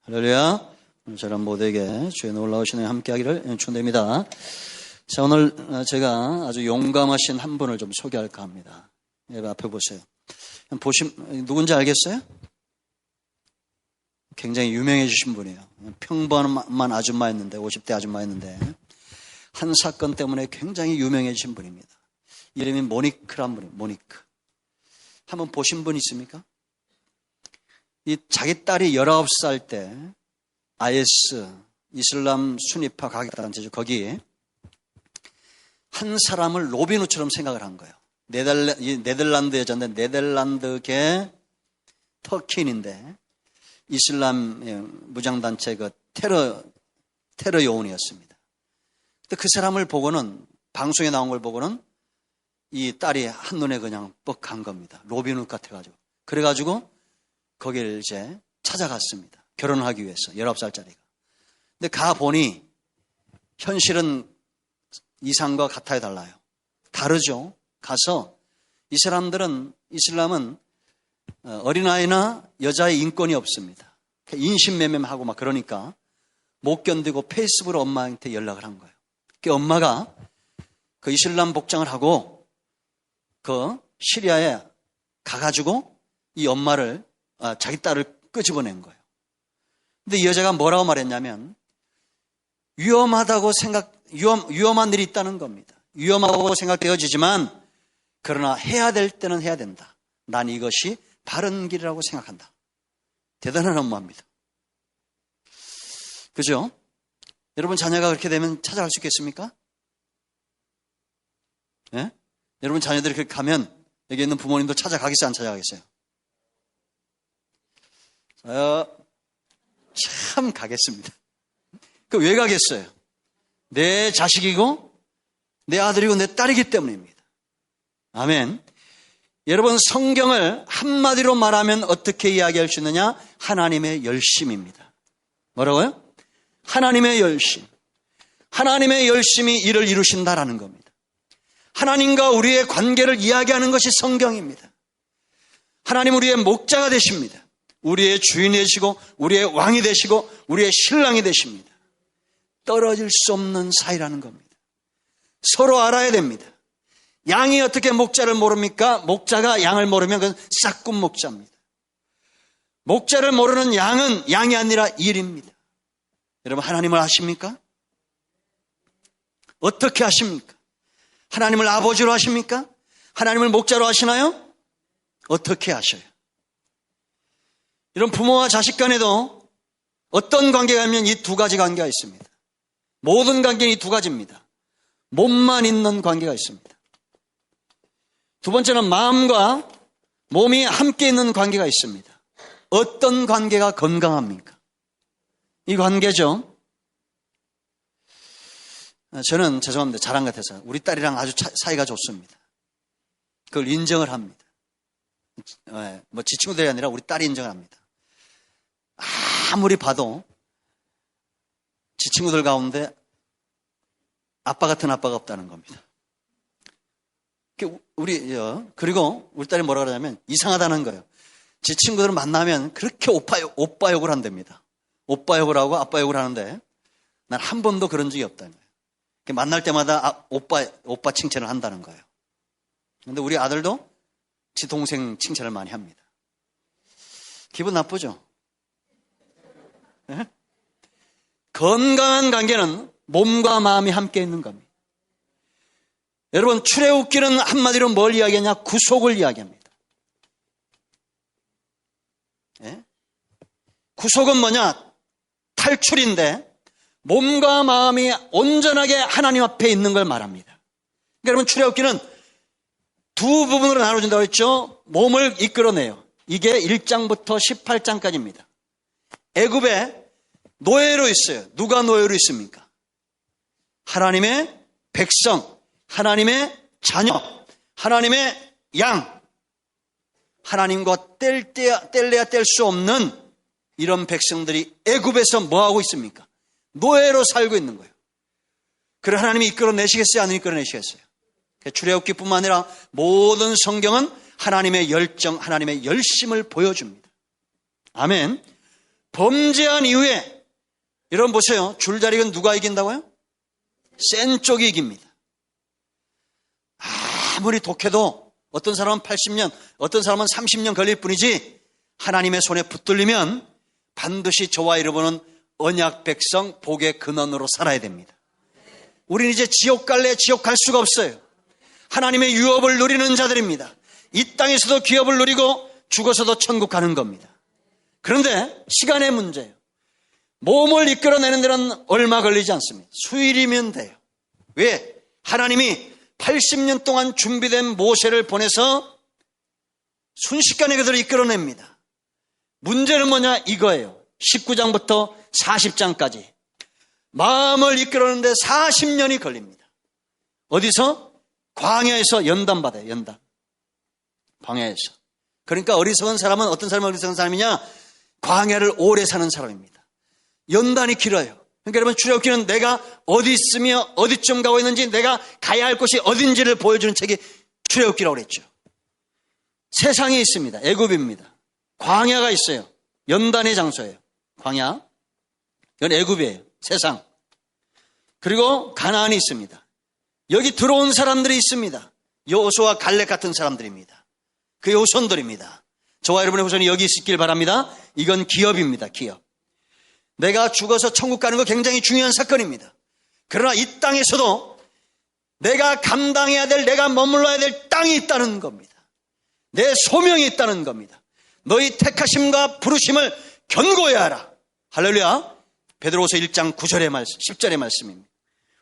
할렐루야. 오늘 저런 모두에게 주의 놀라우신 은혜 함께하기를 축원드립니다. 자, 오늘 제가 아주 용감하신 한 분을 좀 소개할까 합니다. 여기 앞에 보세요. 누군지 알겠어요? 굉장히 유명해지신 분이에요. 평범한 아줌마였는데, 50대 아줌마였는데 한 사건 때문에 굉장히 유명해지신 분입니다. 이름이 모니크란 분이에요. 모니크. 한번 보신 분 있습니까? 이 자기 딸이 19살 때 IS, 이슬람 순위파 가격단체죠. 거기에 한 사람을 로빈후처럼 생각을 한 거예요. 네덜란드 여자인데 네덜란드계 터키인인데 이슬람 무장단체 그 테러 요원이었습니다. 근데 그 사람을 보고는, 방송에 나온 걸 보고는 이 딸이 한눈에 그냥 뻑한 겁니다. 로빈후 같아가지고. 그래가지고 거기를 이제 찾아갔습니다. 결혼하기 위해서, 19살짜리가. 근데 가보니 현실은 이상과 같아야 달라요. 다르죠. 가서 이 사람들은, 이슬람은 어린아이나 여자의 인권이 없습니다. 인신매매하고 막 그러니까 못 견디고 페이스북으로 엄마한테 연락을 한 거예요. 그 엄마가 그 이슬람 복장을 하고 그 시리아에 가가지고 이 엄마를, 자기 딸을 끄집어낸 거예요. 근데 이 여자가 뭐라고 말했냐면, 위험한 일이 있다는 겁니다. 위험하다고 생각되어지지만, 그러나 해야 될 때는 해야 된다. 난 이것이 바른 길이라고 생각한다. 대단한 엄마입니다. 그죠? 여러분 자녀가 그렇게 되면 찾아갈 수 있겠습니까? 예? 여러분 자녀들이 그렇게 가면 여기 있는 부모님도 찾아가겠어요? 안 찾아가겠어요? 참 가겠습니다. 그 왜 가겠어요? 내 자식이고 내 아들이고 내 딸이기 때문입니다. 아멘. 여러분, 성경을 한마디로 말하면 어떻게 이야기할 수 있느냐? 하나님의 열심입니다. 뭐라고요? 하나님의 열심. 하나님의 열심이 이를 이루신다라는 겁니다. 하나님과 우리의 관계를 이야기하는 것이 성경입니다. 하나님 우리의 목자가 되십니다. 우리의 주인이 되시고 우리의 왕이 되시고 우리의 신랑이 되십니다. 떨어질 수 없는 사이라는 겁니다. 서로 알아야 됩니다. 양이 어떻게 목자를 모릅니까? 목자가 양을 모르면 그건 싹군 목자입니다. 목자를 모르는 양은 양이 아니라 일입니다. 여러분, 하나님을 아십니까? 어떻게 아십니까? 하나님을 아버지로 아십니까? 하나님을 목자로 아시나요? 어떻게 아셔요? 이런 부모와 자식 간에도 어떤 관계가 있냐면 이 두 가지 관계가 있습니다. 모든 관계는 이 두 가지입니다. 몸만 있는 관계가 있습니다. 두 번째는 마음과 몸이 함께 있는 관계가 있습니다. 어떤 관계가 건강합니까? 이 관계죠. 저는 죄송합니다. 자랑 같아서 우리 딸이랑 아주 사이가 좋습니다. 그걸 인정을 합니다. 뭐 지 친구들이 아니라 우리 딸이 인정을 합니다. 아무리 봐도 지 친구들 가운데 아빠 같은 아빠가 없다는 겁니다. 그리고 우리 딸이 뭐라 그러냐면 이상하다는 거예요. 지 친구들을 만나면 그렇게 오빠 욕을 한답니다. 오빠 욕을 하고 아빠 욕을 하는데 난 한 번도 그런 적이 없다는 거예요. 만날 때마다 오빠 칭찬을 한다는 거예요. 그런데 우리 아들도 지 동생 칭찬을 많이 합니다. 기분 나쁘죠? 네? 건강한 관계는 몸과 마음이 함께 있는 겁니다. 여러분, 출애굽기는 한마디로 뭘 이야기하냐? 구속을 이야기합니다. 네? 구속은 뭐냐? 탈출인데 몸과 마음이 온전하게 하나님 앞에 있는 걸 말합니다. 그러니까 여러분, 출애굽기는 두 부분으로 나눠진다고 했죠. 몸을 이끌어내요. 이게 1장부터 18장까지입니다. 애굽에 노예로 있어요. 누가 노예로 있습니까? 하나님의 백성, 하나님의 자녀, 하나님의 양, 하나님과 뗄래야 뗄 수 없는 이런 백성들이 애굽에서 뭐하고 있습니까? 노예로 살고 있는 거예요. 그래, 하나님이 이끌어내시겠어요? 안 이끌어내시겠어요? 출애굽기뿐만 아니라 모든 성경은 하나님의 열정, 하나님의 열심을 보여줍니다. 아멘. 범죄한 이후에, 여러분 보세요. 줄다리기는 누가 이긴다고요? 센 쪽이 이깁니다. 아무리 독해도 어떤 사람은 80년, 어떤 사람은 30년 걸릴 뿐이지 하나님의 손에 붙들리면 반드시 저와 여러분은 언약 백성, 복의 근원으로 살아야 됩니다. 우리는 이제 지옥 갈래 지옥 갈 수가 없어요. 하나님의 유업을 누리는 자들입니다. 이 땅에서도 기업을 누리고 죽어서도 천국 가는 겁니다. 그런데 시간의 문제예요. 몸을 이끌어내는 데는 얼마 걸리지 않습니다. 수일이면 돼요. 왜? 하나님이 80년 동안 준비된 모세를 보내서 순식간에 그들을 이끌어냅니다. 문제는 뭐냐? 이거예요. 19장부터 40장까지 마음을 이끌어내는데 40년이 걸립니다. 어디서? 광야에서 연단받아요. 연단. 광야에서. 그러니까 어리석은 사람은, 어떤 사람이 어리석은 사람이냐? 광야를 오래 사는 사람입니다. 연단이 길어요. 그러니까 여러분, 출애굽기는 내가 어디 있으며 어디쯤 가고 있는지, 내가 가야 할 곳이 어딘지를 보여주는 책이 출애굽기라고 그랬죠. 세상이 있습니다. 애굽입니다. 광야가 있어요. 연단의 장소예요. 광야. 이건 애굽이에요. 세상. 그리고 가나안이 있습니다. 여기 들어온 사람들이 있습니다. 여호수아 갈렙 같은 사람들입니다. 그의 후손들입니다. 저와 여러분의 후손이 여기 있길 바랍니다. 이건 기업입니다. 기업. 내가 죽어서 천국 가는 거 굉장히 중요한 사건입니다. 그러나 이 땅에서도 내가 감당해야 될, 내가 머물러야 될 땅이 있다는 겁니다. 내 소명이 있다는 겁니다. 너희 택하심과 부르심을 견고해야 하라. 할렐루야. 베드로후서 1장 9절의 말씀, 10절의 말씀입니다.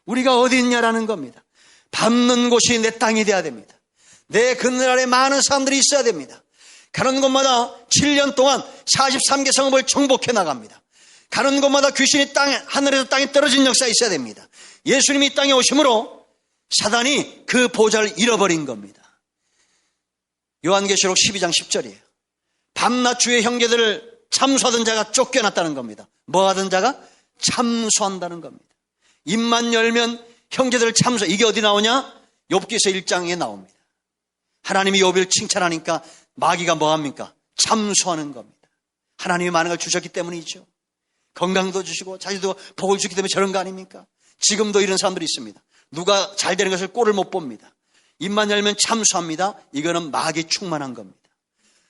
우리가 어디 있냐라는 겁니다. 밟는 곳이 내 땅이 돼야 됩니다. 내 그늘 아래 많은 사람들이 있어야 됩니다. 가는 곳마다 7년 동안 43개 성읍을 정복해 나갑니다. 가는 곳마다 귀신이 하늘에서 땅에 떨어진 역사가 있어야 됩니다. 예수님이 이 땅에 오심으로 사단이 그 보좌를 잃어버린 겁니다. 요한계시록 12장 10절이에요. 밤낮 주의 형제들을 참수하던 자가 쫓겨났다는 겁니다. 뭐 하던 자가? 참수한다는 겁니다. 입만 열면 형제들을 참수. 이게 어디 나오냐? 욥기서 1장에 나옵니다. 하나님이 욥을 칭찬하니까 마귀가 뭐 합니까? 참수하는 겁니다. 하나님이 많은 걸 주셨기 때문이죠. 건강도 주시고 자주도 복을 주기 때문에 저런 거 아닙니까? 지금도 이런 사람들이 있습니다. 누가 잘 되는 것을 꼴을 못 봅니다. 입만 열면 참수합니다. 이거는 마귀 충만한 겁니다.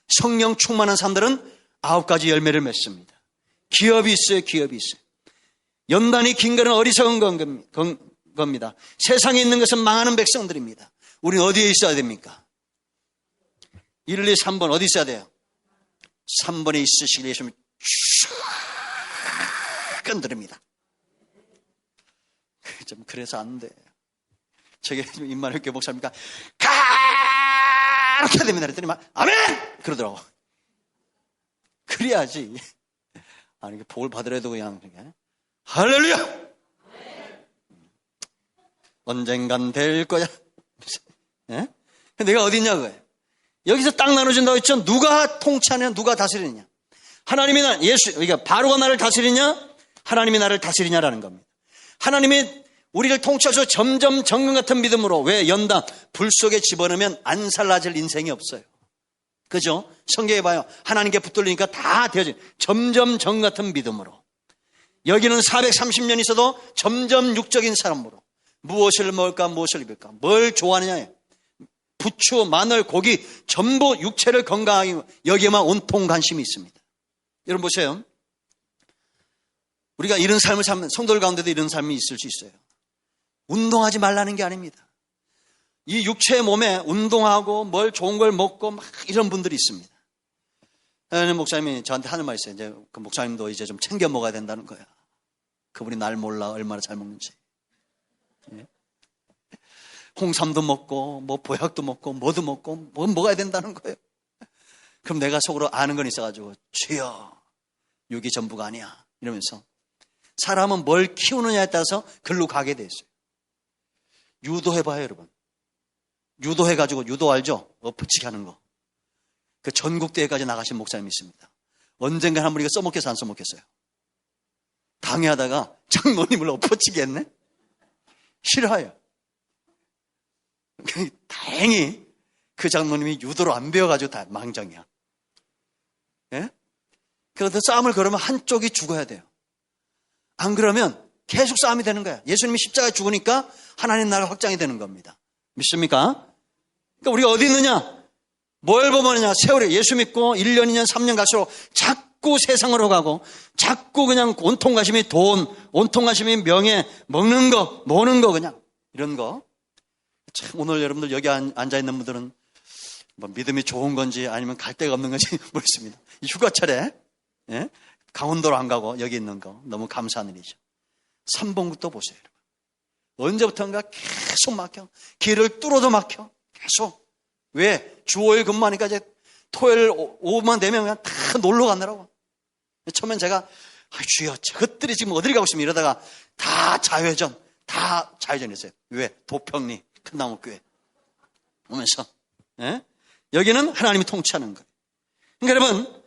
성령 충만한 사람들은 9가지 열매를 맺습니다. 기업이 있어요. 기업이 있어요. 연단이 긴 거는 어리석은 겁니다. 세상에 있는 것은 망하는 백성들입니다. 우리는 어디에 있어야 됩니까? 1, 2, 3번 어디 있어야 돼요? 3번에 있으시길 예수님이 쫙 건드립니다. 좀 그래서 안 돼. 저게 임마누엘 목사입니까? 가렇게 됩니다. 그랬더니 막 아멘! 그러더라고. 그래야지. 아니 복을 받으려도 그냥 할렐루야! 언젠간 될 거야. 예? 내가 어디 있냐 그거예요. 여기서 딱 나눠준다고 했죠. 누가 통치하냐, 누가 다스리느냐. 하나님이 그러니까 바로가 나를 다스리냐, 하나님이 나를 다스리냐라는 겁니다. 하나님이 우리를 통치하셔서 점점 정금 같은 믿음으로, 왜 연단, 불 속에 집어넣으면 안 살라질 인생이 없어요. 그죠? 성경에 봐요. 하나님께 붙들리니까 다 되어져. 점점 정금 같은 믿음으로. 여기는 430년 있어도 점점 육적인 사람으로. 무엇을 먹을까, 무엇을 입을까, 뭘 좋아하느냐에 부추, 마늘, 고기 전부 육체를 건강하게 여기에만 온통 관심이 있습니다. 여러분 보세요. 우리가 이런 삶을 살면 성도들 가운데도 이런 삶이 있을 수 있어요. 운동하지 말라는 게 아닙니다. 이 육체의 몸에 운동하고 뭘 좋은 걸 먹고 막 이런 분들이 있습니다. 목사님이 저한테 하는 말이 있어요. 이제 그 목사님도 이제 좀 챙겨 먹어야 된다는 거야. 그분이 날 몰라 얼마나 잘 먹는지. 예? 홍삼도 먹고 뭐 보약도 먹고 뭐도 먹고 뭐 먹어야 된다는 거예요. 그럼 내가 속으로 아는 건 있어가지고 주여 육이 전부가 아니야 이러면서 사람은 뭘 키우느냐에 따라서 글로 가게 돼 있어요. 유도해봐요 여러분. 유도해가지고 유도 알죠? 엎어치기 하는 거. 그 전국대회까지 나가신 목사님이 있습니다. 언젠가 한 번 이거 써먹겠어 안 써먹겠어요? 당해하다가 장로님을 엎어치기 했네? 싫어요. 다행히 그 장로님이 유도를 안 배워가지고 다 망정이야. 예? 그래서 싸움을 걸으면 한쪽이 죽어야 돼요. 안 그러면 계속 싸움이 되는 거야. 예수님이 십자가에 죽으니까 하나님 나라가 확장이 되는 겁니다. 믿습니까? 그러니까 우리가 어디 있느냐? 뭘 보면냐? 세월에 예수 믿고 1년, 2년, 3년 갈수록 자꾸 세상으로 가고 자꾸 그냥 온통 관심이 돈, 온통 관심이 명예, 먹는 거, 노는 거 그냥 이런 거. 참 오늘 여러분들 여기 앉아있는 분들은 뭐 믿음이 좋은 건지 아니면 갈 데가 없는 건지 모르겠습니다. 휴가철에 강원도로 안 가고 여기 있는 거 너무 감사한 일이죠. 삼봉구도 보세요. 여러분. 언제부턴가 계속 막혀. 길을 뚫어도 막혀. 계속. 왜? 주 5일 근무하니까 이제 토요일 오후만 되면 그냥 다 놀러 가느라고. 처음엔 제가 주여 저것들이 지금 어디를 가고 있으면 이러다가 다 자회전했어요. 왜? 도평리 큰나무교회 오면서 여기는 하나님이 통치하는 거예요. 그러니까 여러분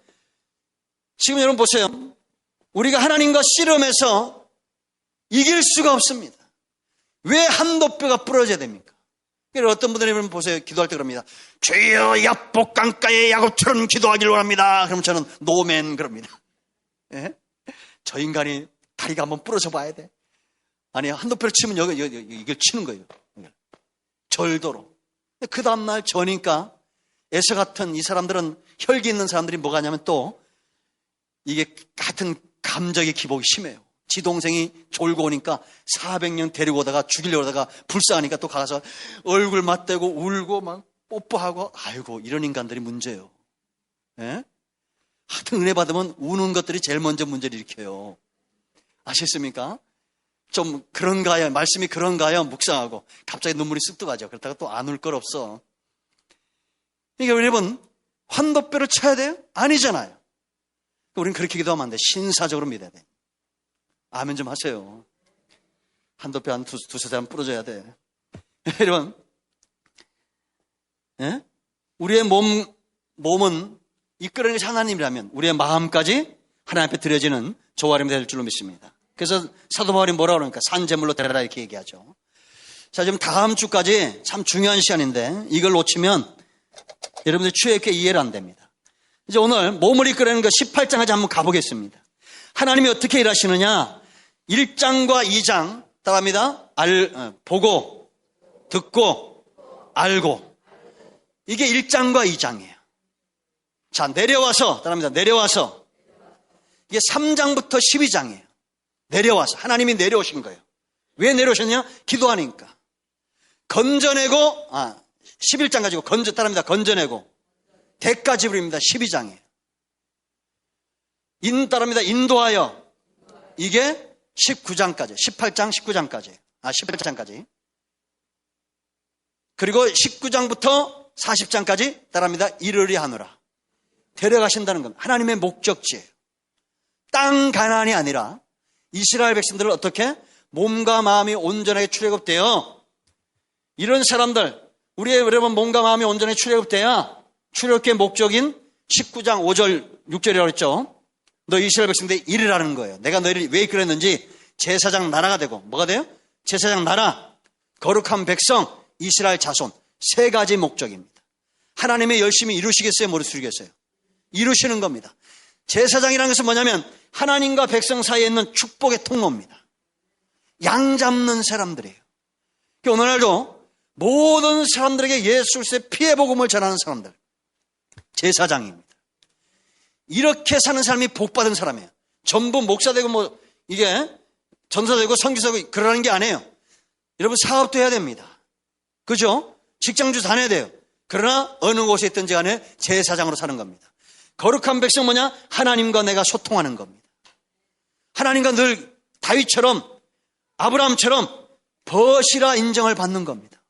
지금 여러분 보세요. 우리가 하나님과 씨름해서 이길 수가 없습니다. 왜 한도뼈가 부러져야 됩니까? 어떤 분들이 보세요. 기도할 때 그럽니다. 주여 야복 강가의 야곱처럼 기도하길 원합니다. 그러면 저는 노맨 그럽니다. 저 인간이 다리가 한번 부러져 봐야 돼. 아니 한도뼈를 치면 여기 이걸 치는 거예요. 절도로. 그 다음날 저니까 에서 같은 이 사람들은 혈기 있는 사람들이 뭐가 하냐면 또 이게 같은 감정의 기복이 심해요. 지 동생이 졸고 오니까 400년 데리고 오다가 죽이려고 하다가 불쌍하니까 또 가서 얼굴 맞대고 울고 막 뽀뽀하고 아이고 이런 인간들이 문제예요. 하여튼 은혜 받으면 우는 것들이 제일 먼저 문제를 일으켜요. 아시겠습니까? 좀 그런가요? 말씀이 그런가요? 묵상하고 갑자기 눈물이 쓱 떠가죠. 그러다가 또 안 울 걸 없어. 이게 여러분 환도뼈를 쳐야 돼요? 아니잖아요. 우리는 그렇게 기도하면 안 돼. 신사적으로 믿어야 돼. 아멘 좀 하세요. 한도뼈 한 두세 사람 부러져야 돼. 여러분, 우리의 몸은 이끌어내는 것이 하나님이라면 우리의 마음까지 하나님 앞에 드려지는 조화림이 될 줄로 믿습니다. 그래서 사도 바울이 뭐라고 그러니까 산제물로 드려라 이렇게 얘기하죠. 자, 지금 다음 주까지 참 중요한 시간인데 이걸 놓치면 여러분들 추억에 이해를 안 됩니다. 이제 오늘 몸을 이끌어내는 것 18장까지 한번 가보겠습니다. 하나님이 어떻게 일하시느냐? 1장과 2장 따라합니다. 보고, 듣고, 알고. 이게 1장과 2장이에요. 자, 내려와서 따라합니다. 내려와서. 이게 3장부터 12장이에요. 내려와서. 하나님이 내려오신 거예요. 왜 내려오셨냐? 기도하니까. 건져내고, 11장 가지고 따라합니다. 건져내고. 대까지 부립니다. 12장이에요. 따라합니다. 인도하여. 이게 19장까지, 18장, 19장까지. 18장까지. 그리고 19장부터 40장까지 따라합니다. 이르리 하노라. 데려가신다는 겁니다. 하나님의 목적지예요. 땅 가나안이 아니라 이스라엘 백성들을 어떻게 몸과 마음이 온전하게 출애굽되어 이런 사람들, 우리의 여러분 몸과 마음이 온전하게 출애굽돼야 출애굽의 목적인 19장 5절, 6절이라고 했죠. 너 이스라엘 백성들이 이르라는 거예요. 내가 너희를 왜 이끌었는지 제사장 나라가 되고 뭐가 돼요? 제사장 나라, 거룩한 백성, 이스라엘 자손 세 가지 목적입니다. 하나님의 열심히 이루시겠어요? 모르시겠어요? 이루시는 겁니다. 제사장이라는 것은 뭐냐면 하나님과 백성 사이에 있는 축복의 통로입니다. 양 잡는 사람들이에요. 오늘날도 모든 사람들에게 예수 그리스도의 피의 복음을 전하는 사람들 제사장입니다. 이렇게 사는 사람이 복받은 사람이에요. 전부 목사되고 이게 전사되고 선교사되고 그러라는 게 아니에요. 여러분 사업도 해야 됩니다. 그죠? 직장주 다녀야 돼요. 그러나 어느 곳에 있든지 간에 제사장으로 사는 겁니다. 거룩한 백성 뭐냐? 하나님과 내가 소통하는 겁니다. 하나님과 늘 다윗처럼 아브라함처럼 벗이라 인정을 받는 겁니다.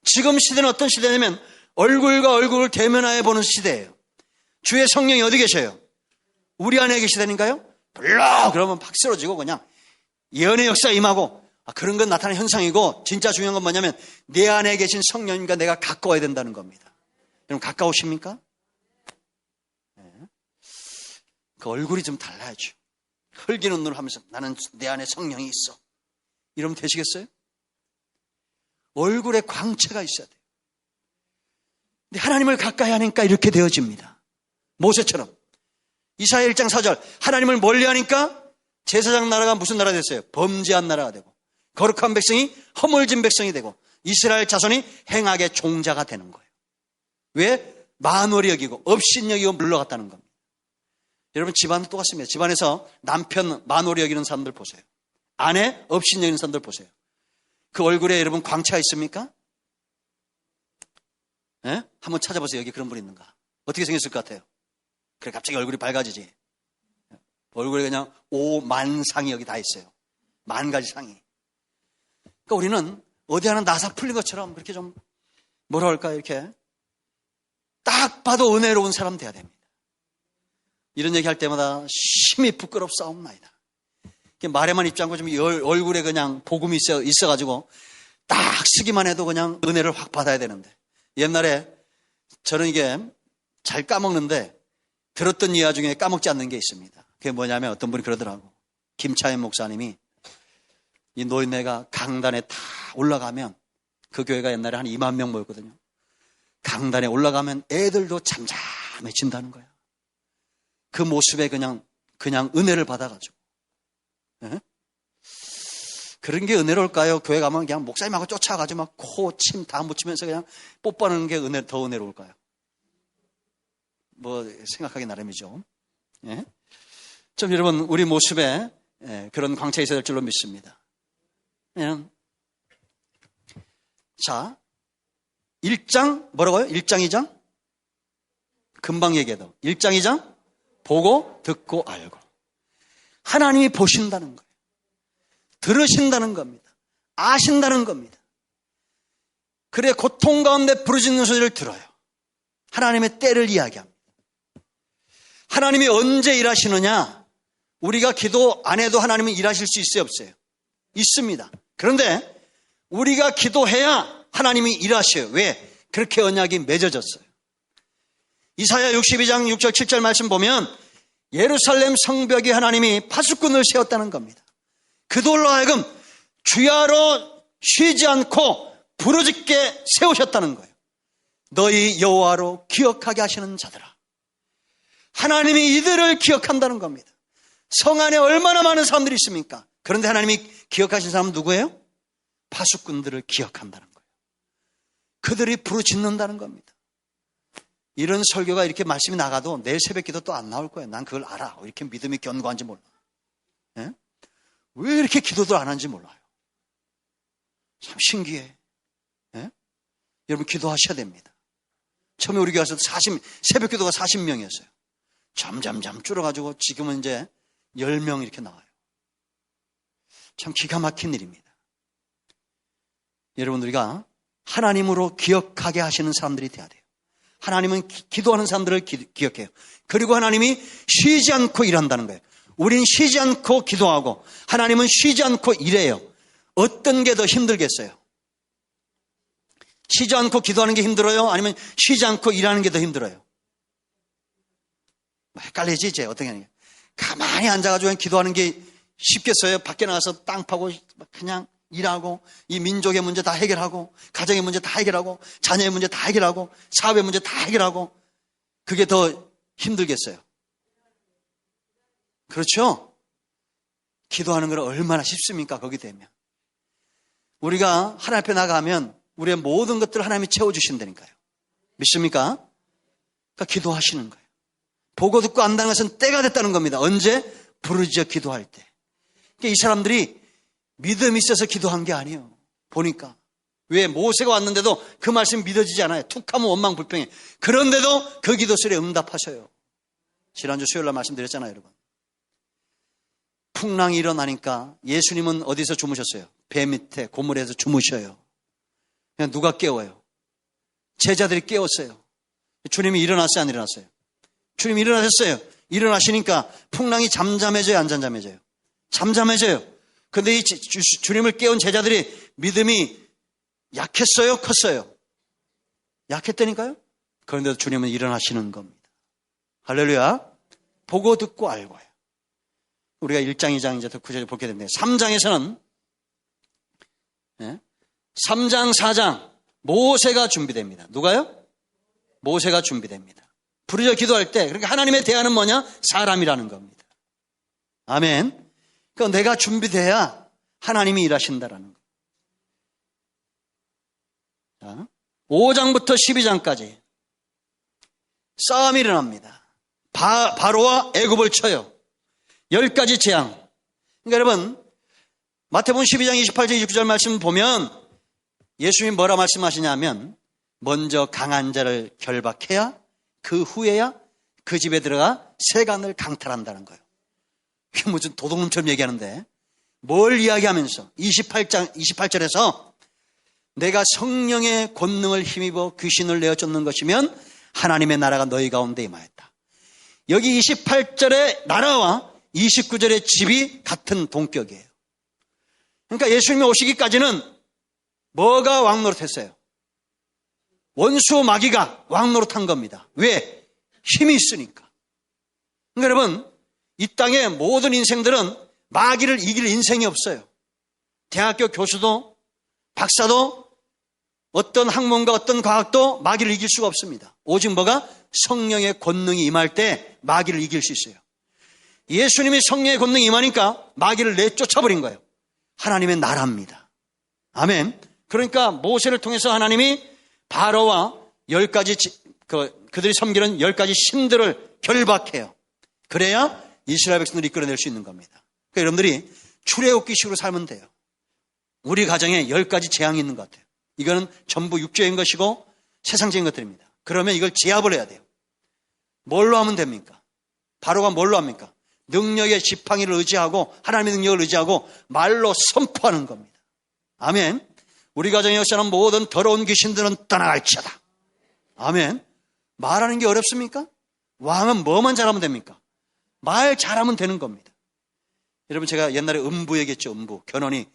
지금 시대는 어떤 시대냐면 얼굴과 얼굴을 대면하여 보는 시대예요. 주의 성령이 어디 계셔요? 우리 안에 계시다니까요? 불러! 그러면 팍 쓰러지고 그냥 예언의 역사 임하고 그런 건 나타나는 현상이고 진짜 중요한 건 뭐냐면 내 안에 계신 성령님과 내가 가까워야 된다는 겁니다. 여러분 가까우십니까? 네. 그 얼굴이 좀 달라야죠. 흙이는 눈을 하면서 나는 내 안에 성령이 있어. 이러면 되시겠어요? 얼굴에 광채가 있어야 돼요. 근데 하나님을 가까이 하니까 이렇게 되어집니다. 모세처럼 이사야 1장 4절 하나님을 멀리하니까 제사장 나라가 무슨 나라 됐어요? 범죄한 나라가 되고 거룩한 백성이 허물진 백성이 되고 이스라엘 자손이 행악의 종자가 되는 거예요. 왜? 만월히 여기고 업신 여기고 물러갔다는 겁니다. 여러분 집안은 똑같습니다. 집안에서 남편 만월히 여기는 사람들 보세요. 아내 업신 여기는 사람들 보세요. 그 얼굴에 여러분 광채가 있습니까? 예? 한번 찾아보세요. 여기 그런 분 있는가? 어떻게 생겼을 것 같아요? 그래 갑자기 얼굴이 밝아지지. 얼굴에 그냥 5만 상이 여기 다 있어요. 10,000가지 상이. 그러니까 우리는 어디 하나 나사 풀린 것처럼 그렇게 좀 뭐라 할까 이렇게 딱 봐도 은혜로운 사람 돼야 됩니다. 이런 얘기할 때마다 심히 부끄럽사옵나이다. 말에만 있지 않고 좀 얼굴에 그냥 복음이 있어가지고 딱 쓰기만 해도 그냥 은혜를 확 받아야 되는데 옛날에 저는 이게 잘 까먹는데 들었던 이야 중에 까먹지 않는 게 있습니다. 그게 뭐냐면 어떤 분이 그러더라고. 김차현 목사님이 이 노인네가 강단에 다 올라가면 그 교회가 옛날에 한 2만 명 모였거든요. 강단에 올라가면 애들도 잠잠해진다는 거야. 그 모습에 그냥 은혜를 받아가지고. 예? 그런 게 은혜로울까요? 교회 가면 그냥 목사님하고 쫓아가지고 막 코, 침 다 묻히면서 그냥 뽀뽀하는 게 더 은혜로울까요? 뭐 생각하기 나름이죠. 예? 좀 여러분 우리 모습에 그런 광채가 있어야 될 줄로 믿습니다. 자, 1장 뭐라고요? 1장 2장? 금방 얘기해도 1장 2장 보고 듣고 알고 하나님이 보신다는 거예요. 들으신다는 겁니다. 아신다는 겁니다. 그래 고통 가운데 부르짖는 소리를 들어요. 하나님의 때를 이야기합니다. 하나님이 언제 일하시느냐? 우리가 기도 안 해도 하나님은 일하실 수 있어요, 없어요? 있습니다. 그런데 우리가 기도해야 하나님이 일하셔요. 왜? 그렇게 언약이 맺어졌어요. 이사야 62장 6절 7절 말씀 보면 예루살렘 성벽에 하나님이 파수꾼을 세웠다는 겁니다. 그들로 하여금 주야로 쉬지 않고 부르짖게 세우셨다는 거예요. 너희 여호와로 기억하게 하시는 자들아. 하나님이 이들을 기억한다는 겁니다. 성 안에 얼마나 많은 사람들이 있습니까? 그런데 하나님이 기억하신 사람은 누구예요? 파수꾼들을 기억한다는 거예요. 그들이 부르짖는다는 겁니다. 이런 설교가 이렇게 말씀이 나가도 내일 새벽기도 또 안 나올 거예요. 난 그걸 알아. 왜 이렇게 믿음이 견고한지 몰라. 예? 왜 이렇게 기도들 안 하는지 몰라요. 참 신기해. 예? 여러분 기도하셔야 됩니다. 처음에 우리 교회 와서 새벽기도가 40명이었어요. 점점점 줄어가지고 지금은 이제 10명 이렇게 나와요. 참 기가 막힌 일입니다. 여러분 우리가 하나님으로 기억하게 하시는 사람들이 돼야 돼요. 하나님은 기도하는 사람들을 기억해요. 그리고 하나님이 쉬지 않고 일한다는 거예요. 우린 쉬지 않고 기도하고 하나님은 쉬지 않고 일해요. 어떤 게 더 힘들겠어요? 쉬지 않고 기도하는 게 힘들어요? 아니면 쉬지 않고 일하는 게 더 힘들어요? 헷갈리지 이제 어떻게 하는 게. 가만히 앉아가지고 기도하는 게 쉽겠어요? 밖에 나가서 땅 파고 그냥 일하고 이 민족의 문제 다 해결하고 가정의 문제 다 해결하고 자녀의 문제 다 해결하고 사업의 문제 다 해결하고 그게 더 힘들겠어요? 그렇죠? 기도하는 건 얼마나 쉽습니까? 거기 되면 우리가 하나님 앞에 나가면 우리의 모든 것들을 하나님이 채워주신다니까요. 믿습니까? 그러니까 기도하시는 거예요. 보고 듣고 안다는 것은 때가 됐다는 겁니다. 언제? 부르짖어 기도할 때. 그러니까 이 사람들이 믿음이 있어서 기도한 게 아니에요. 보니까. 왜? 모세가 왔는데도 그 말씀이 믿어지지 않아요. 툭하면 원망불평해. 그런데도 그 기도 소리에 응답하셔요. 지난주 수요일날 말씀드렸잖아요, 여러분. 풍랑이 일어나니까 예수님은 어디서 주무셨어요? 배 밑에 고물에서 주무셔요. 그냥 누가 깨워요? 제자들이 깨웠어요. 주님이 일어났어요, 안 일어났어요? 주님이 일어나셨어요. 일어나시니까 풍랑이 잠잠해져요, 안 잠잠해져요? 잠잠해져요. 그런데 이 주님을 깨운 제자들이 믿음이 약했어요, 컸어요? 약했다니까요? 그런데도 주님은 일어나시는 겁니다. 할렐루야. 보고 듣고 알고요. 우리가 1장, 2장 이제 더 구절을 보게 됩니다. 3장에서는 3장, 4장 모세가 준비됩니다. 누가요? 모세가 준비됩니다. 부르짖어 기도할 때, 그러니까 하나님의 대안은 뭐냐? 사람이라는 겁니다. 아멘. 그러니까 내가 준비돼야 하나님이 일하신다라는 거예요. 5장부터 12장까지 싸움이 일어납니다. 바로와 애굽을 쳐요. 10가지 재앙. 그러니까 여러분, 마태복음 12장 28절 29절 말씀 보면 예수님이 뭐라 말씀하시냐면 먼저 강한 자를 결박해야 그 후에야 그 집에 들어가 세간을 강탈한다는 거예요. 이게 무슨 도둑놈처럼 얘기하는데 뭘 이야기하면서 28절에서 내가 성령의 권능을 힘입어 귀신을 내어 쫓는 것이면 하나님의 나라가 너희 가운데 임하였다. 여기 28절의 나라와 29절의 집이 같은 동격이에요. 그러니까 예수님이 오시기까지는 뭐가 왕노릇했어요? 원수 마귀가 왕노릇한 겁니다. 왜? 힘이 있으니까. 그러니까 여러분, 이 땅의 모든 인생들은 마귀를 이길 인생이 없어요. 대학교 교수도 박사도 어떤 학문과 어떤 과학도 마귀를 이길 수가 없습니다. 오직 뭐가? 성령의 권능이 임할 때 마귀를 이길 수 있어요. 예수님이 성령의 권능이 임하니까 마귀를 내쫓아버린 거예요. 하나님의 나라입니다. 아멘. 그러니까 모세를 통해서 하나님이 바로와 10가지 그들이 섬기는 10가지 신들을 결박해요. 그래야 이스라엘 백성들을 이끌어낼 수 있는 겁니다. 그러니까 여러분들이 출애굽기식으로 살면 돼요. 우리 가정에 10가지 재앙이 있는 것 같아요. 이거는 전부 육적인 것이고 세상적인 것들입니다. 그러면 이걸 제압을 해야 돼요. 뭘로 하면 됩니까? 바로가 뭘로 합니까? 능력의 지팡이를 의지하고 하나님의 능력을 의지하고 말로 선포하는 겁니다. 아멘. 우리 가정에 역사하는 모든 더러운 귀신들은 떠나갈지어다. 아멘. 말하는 게 어렵습니까? 왕은 뭐만 잘하면 됩니까? 말 잘하면 되는 겁니다. 여러분, 제가 옛날에 음부 얘기했죠. 음부. 견훤이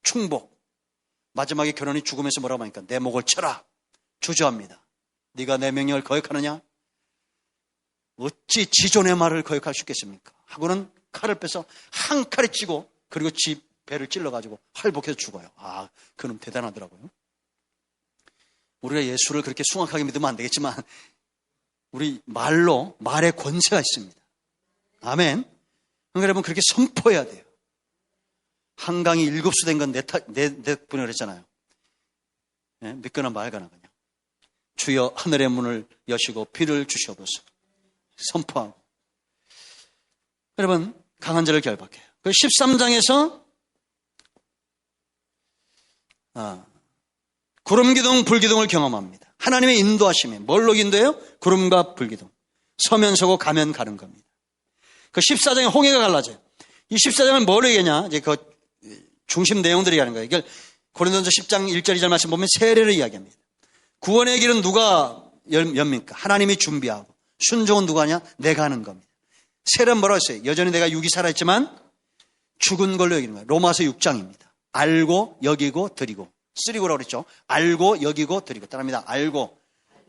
충복. 마지막에 견훤이 죽으면서 뭐라고 하니까 내 목을 쳐라. 주저합니다. 네가 내 명령을 거역하느냐? 어찌 지존의 말을 거역할 수 있겠습니까? 하고는 칼을 빼서 한 칼에 찌고 그리고 지 배를 찔러가지고 활복해서 죽어요. 아, 그놈 대단하더라고요. 우리가 예수를 그렇게 숭악하게 믿으면 안 되겠지만 우리 말의 권세가 있습니다. 아멘. 그러니까 여러분 그렇게 선포해야 돼요. 한강이 7수 된 건 내 덕분에 그랬잖아요. 네? 믿거나 말거나 그냥. 주여 하늘의 문을 여시고 비를 주시옵소서. 선포하고. 여러분 강한 자를 결박해요. 그 13장에서 구름 기둥, 불 기둥을 경험합니다. 하나님의 인도하심에 뭘로 인도해요? 구름과 불 기둥. 서면 서고 가면 가는 겁니다. 그 14장에 홍해가 갈라져요. 이 14장을 뭐로 얘기하냐? 이제 그 중심 내용들이 하는 거예요. 이걸 고린도전서 10장 1절 2절 말씀 보면 세례를 이야기합니다. 구원의 길은 누가 엽니까? 하나님이 준비하고 순종은 누가 하냐? 내가 하는 겁니다. 세례는 뭐라고 했어요? 여전히 내가 육이 살아있지만 죽은 걸로 여기는 거예요. 로마서 6장입니다. 알고 여기고 드리고 쓰리고라고 그랬죠. 알고 여기고 드리고 따라합니다. 알고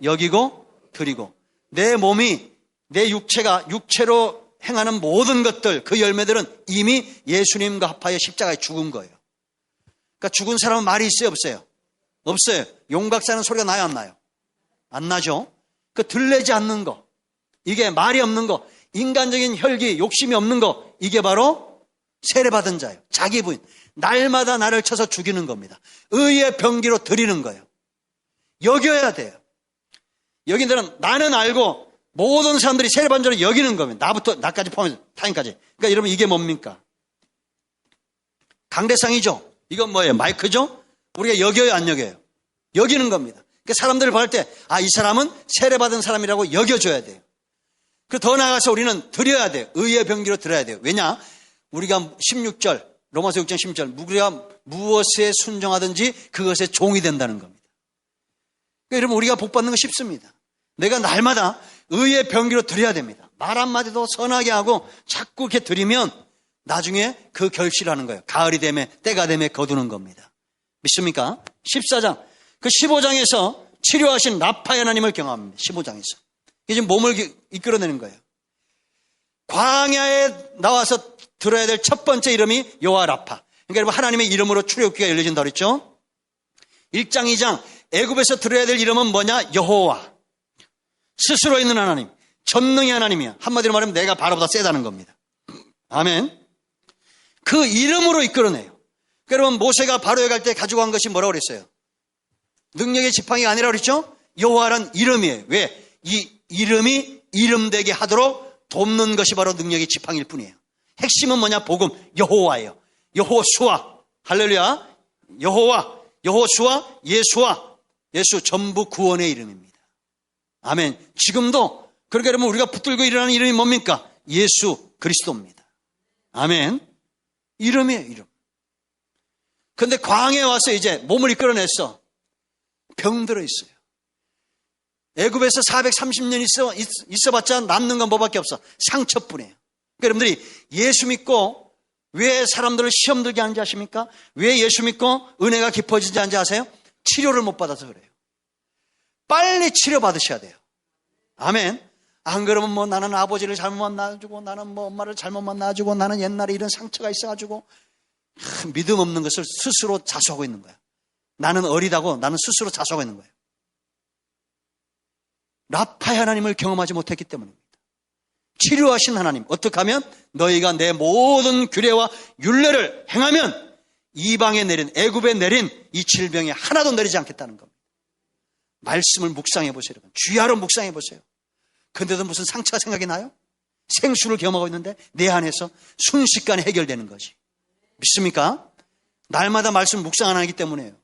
여기고 드리고 내 몸이 내 육체가 육체로 행하는 모든 것들 그 열매들은 이미 예수님과 합하여 십자가에 죽은 거예요. 그러니까 죽은 사람은 말이 있어요 없어요? 없어요. 용각사는 소리가 나요 안 나요? 안 나죠. 그 들리지 않는 거 이게 말이 없는 거 인간적인 혈기 욕심이 없는 거 이게 바로 세례받은 자예요. 자기 부인 날마다 나를 쳐서 죽이는 겁니다. 의의 병기로 드리는 거예요. 여겨야 돼요. 여기들은 나는 알고 모든 사람들이 세례받은 자로 여기는 겁니다. 나까지 포함해서 타인까지. 그러니까 여러분 이게 뭡니까? 강대상이죠. 이건 뭐예요? 마이크죠? 우리가 여겨요 안 여겨요? 여기는 겁니다. 그러니까 사람들을 볼 때 이 사람은 세례받은 사람이라고 여겨줘야 돼요. 그 더 나아가서 우리는 드려야 돼요. 의의 병기로 드려야 돼요. 왜냐? 우리가 16절 로마서 6장 16절 우리가 무엇에 순종하든지 그것에 종이 된다는 겁니다. 그러니까 여러분 우리가 복받는 거 쉽습니다. 내가 날마다 의의 병기로 드려야 됩니다. 말 한마디도 선하게 하고 자꾸 이렇게 드리면 나중에 그 결실하는 거예요. 가을이 되면 때가 되면 거두는 겁니다. 믿습니까? 14장 그 15장에서 치료하신 라파의 하나님을 경험합니다. 15장에서 이게 지금 몸을 이끌어내는 거예요. 광야에 나와서 들어야 될 첫 번째 이름이 여호와 라파. 그러니까 여러분 하나님의 이름으로 출애굽기가 열려진다 그랬죠. 1장 2장 애굽에서 들어야 될 이름은 뭐냐? 여호와. 스스로 있는 하나님. 전능의 하나님이야. 한마디로 말하면 내가 바로보다 세다는 겁니다. 아멘. 그 이름으로 이끌어내요. 여러분, 모세가 바로에 갈 때 가지고 간 것이 뭐라고 그랬어요? 능력의 지팡이가 아니라 그랬죠? 여호와란 이름이에요. 왜? 이 이름이 이름되게 하도록 돕는 것이 바로 능력의 지팡이일 뿐이에요. 핵심은 뭐냐? 복음, 여호와예요. 여호수아, 할렐루야. 여호와, 여호수아, 예수와, 예수 전부 구원의 이름입니다. 아멘. 지금도 그러니까 여러분, 우리가 붙들고 일어나는 이름이 뭡니까? 예수 그리스도입니다. 아멘. 이름이에요, 이름. 근데 광야에 와서 이제 몸을 이끌어냈어. 병들어 있어요. 애굽에서 430년 있어봤자 남는 건 뭐밖에 없어? 상처뿐이에요. 그러니까 여러분들이 예수 믿고 왜 사람들을 시험 들게 하는지 아십니까? 왜 예수 믿고 은혜가 깊어지지 않는지 아세요? 치료를 못 받아서 그래요. 빨리 치료받으셔야 돼요. 아멘. 안 그러면 뭐 나는 아버지를 잘못 만나주고 나는 뭐 엄마를 잘못 만나주고 나는 옛날에 이런 상처가 있어가지고 믿음 없는 것을 스스로 자수하고 있는 거야. 나는 어리다고 나는 스스로 자수하고 있는 거예요. 라파의 하나님을 경험하지 못했기 때문입니다. 치료하신 하나님, 어떻게 하면 너희가 내 모든 규례와 율례를 행하면 이방에 내린, 애굽에 내린 이 질병이 하나도 내리지 않겠다는 겁니다. 말씀을 묵상해 보세요. 여러분. 주야로 묵상해 보세요. 근데도 무슨 상처가 생각이 나요? 생수를 경험하고 있는데 내 안에서 순식간에 해결되는 거지. 믿습니까? 날마다 말씀 묵상 안 하기 때문에요.